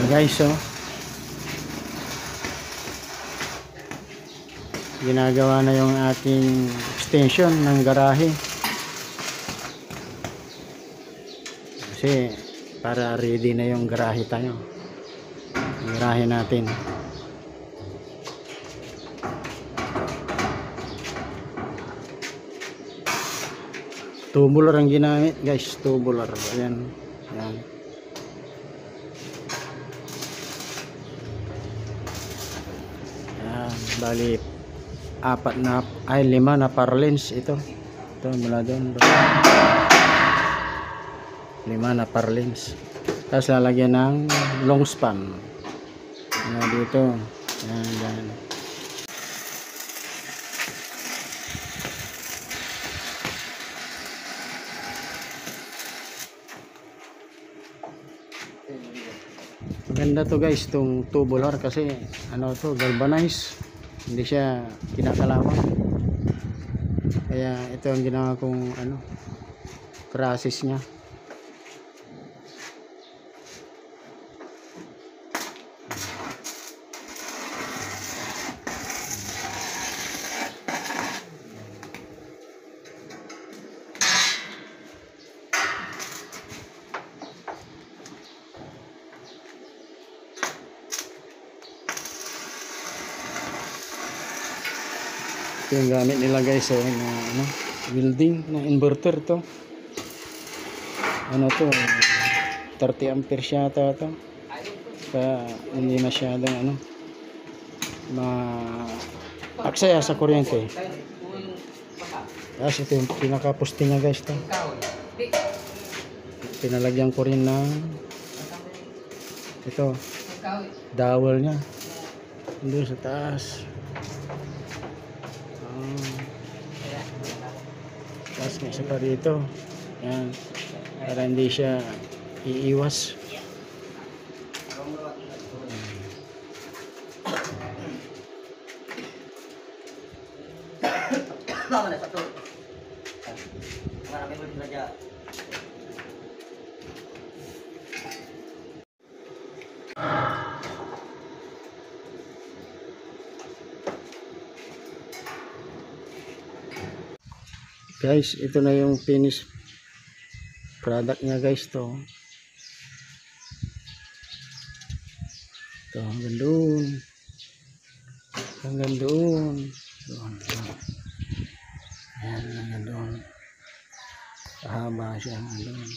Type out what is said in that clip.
Guys, oh, ginagawa na yung ating extension ng garahe kasi para ready na yung garahe tayo, yung garahe natin. Tubular ang ginamit guys, tubular. Ayan, ayan. Ayan, bali 5 na parlins ito mula doon 5 na parlins, tapos lalagyan ng long span dito. Ayan, ayan. Maganda to guys, itong tubular kasi ano to, galvanized, hindi siya kinakalawang. Kaya ito ang ginawa kong process nya. Ito yung gamit nila guys, na welding na inverter to. To 30 amperes yata to, kaya hindi masyadong aksaya sa kuryente. Tapos ito yung pinakapuste nya guys to, pinalagyan ko rin ng ito dowel nya doon sa taas. Tapos may isa pa dito, yan, para hindi siya iiwas. Guys, ito na yung finished product nya guys to. Ito hanggang doon. Hanggang doon. Ayan, hanggang doon. Kahaba siya hanggang doon.